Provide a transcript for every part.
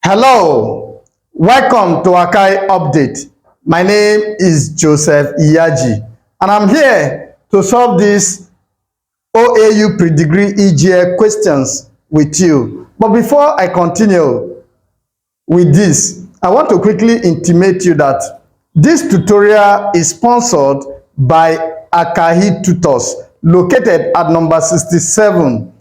Hello, welcome to Akai Update. My name is Joseph Iyaji, and I'm here to solve these OAU pre-degree EGA questions with you. But before I continue with this, I want to quickly intimate you that this tutorial is sponsored by Akahi Tutors, located at number 67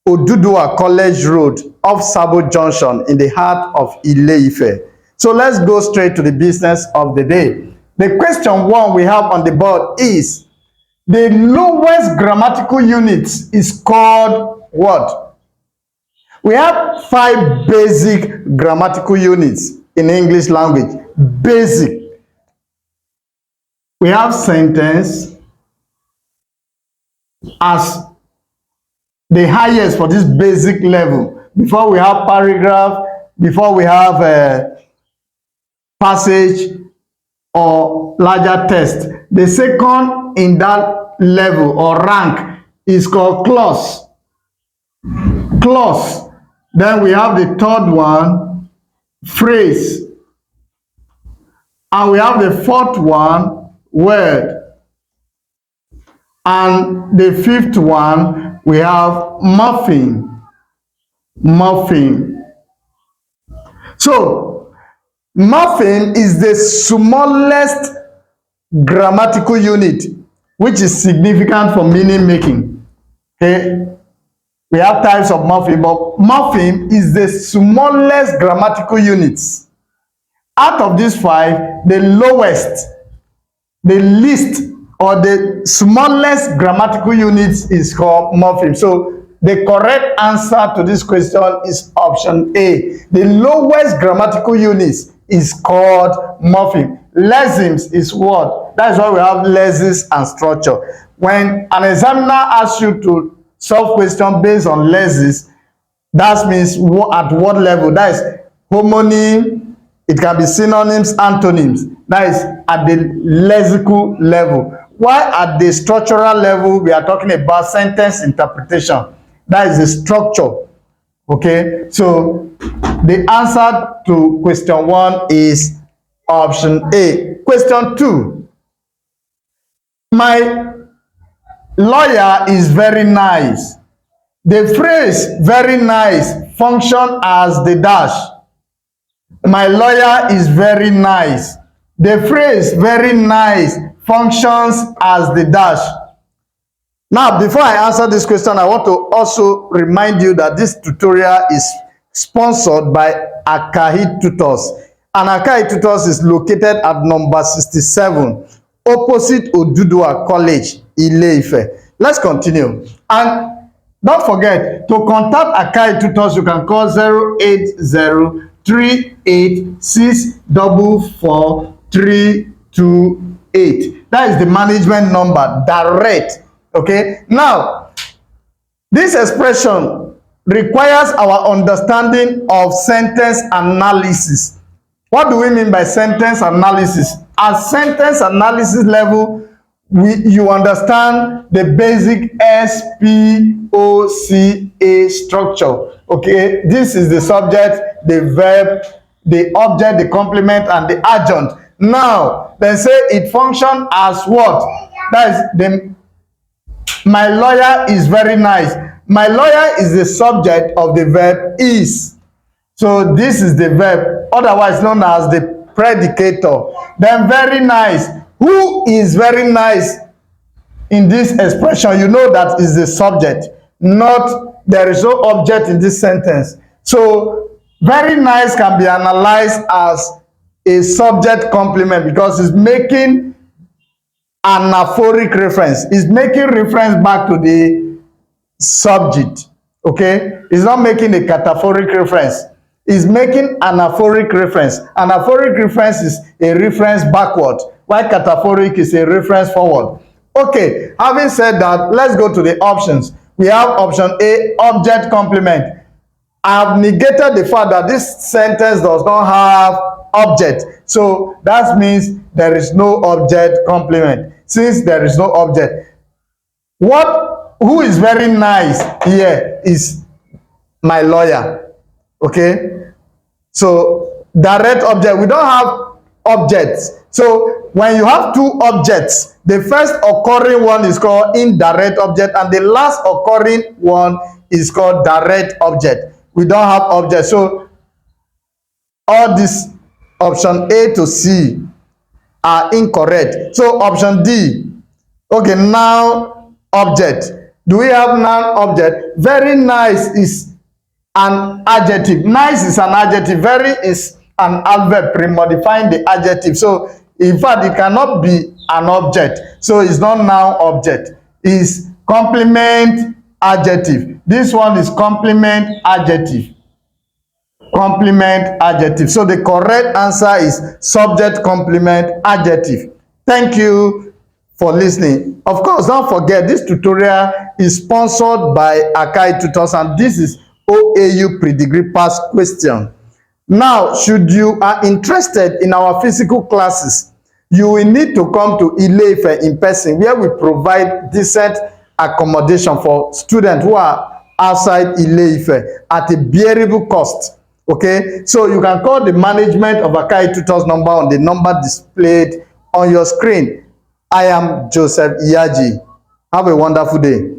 Oduduwa College Road off Sabo Junction in the heart of Ile-Ife. So let's go straight to the business of the day. The question one we have on the board is, the lowest grammatical unit is called what? We have 5 basic grammatical units in English language. Basic. We have sentence as the highest for this basic level. Before we have paragraph, before we have passage or larger text. The second in that level or rank is called clause. Clause. Then we have the third one, phrase. And we have the fourth one, word. And the fifth one, we have morpheme. Morpheme. So, morpheme is the smallest grammatical unit, which is significant for meaning making. Okay? We have types of morpheme, but morpheme is the smallest grammatical units. Out of these 5, the lowest, the least, or the smallest grammatical units is called morpheme. So the correct answer to this question is option A. The lowest grammatical units is called morpheme. Lexemes is what? That is why we have lexis and structure. When an examiner asks you to solve question based on lexis, that means at what level? That is homonym, it can be synonyms, antonyms. That is at the lexical level. While at the structural level, we are talking about sentence interpretation. That is the structure. Okay, so the answer to question 1 is option A. Question 2. My lawyer is very nice. The phrase very nice functions as the dash. My lawyer is very nice. The phrase very nice functions as the dash. Now, before I answer this question, I want to also remind you that this tutorial is sponsored by Akahi Tutors. And Akahi Tutors is located at number 67, opposite Oduduwa College, Ile-Ife. Let's continue. And don't forget, to contact Akahi Tutors, you can call 08038644328. That is the management number, direct. Okay, now this expression requires our understanding of sentence analysis. What do we mean by sentence analysis? At sentence analysis level, you understand the basic SPOCA structure. Okay, this is the subject, the verb, the object, the complement, and the adjunct. Now, they say it functions as what? That is the my lawyer is very nice. My lawyer is the subject of the verb is. So this is the verb, otherwise known as the predicator. Then very nice. Who is very nice in this expression? You know that is the subject, not there is no object in this sentence. So very nice can be analyzed as a subject complement because it's making anaphoric reference. Is making reference back to the subject. Okay, it's not making a cataphoric reference. It's making anaphoric reference. Anaphoric reference is a reference backward, while cataphoric is a reference forward. Okay, having said that, let's go to the options. We have option A, object complement. I have negated the fact that this sentence does not have object. So that means there is no object complement. Since there is no object, who is very nice here is my lawyer. Okay, So direct object, we don't have objects. So when you have two objects, the first occurring one is called indirect object and the last occurring one is called direct object. We don't have objects. So all these option A to C are incorrect. So option D. Okay, noun object. Do we have noun object? Very nice is an adjective. Nice is an adjective. Very is an adverb pre-modifying the adjective. So in fact, it cannot be an object. So it's not noun object. It's complement adjective. This one is complement adjective. Complement adjective. So the correct answer is subject complement adjective. Thank you for listening. Of course, don't forget this tutorial is sponsored by Akai Tutors and this is OAU pre-degree pass question. Now, should you are interested in our physical classes, you will need to come to Ile-Ife in person where we provide decent accommodation for students who are outside Ile-Ife at a bearable cost. Okay, so you can call the management of Akai Tutors number on the number displayed on your screen. I am Joseph Iyaji. Have a wonderful day.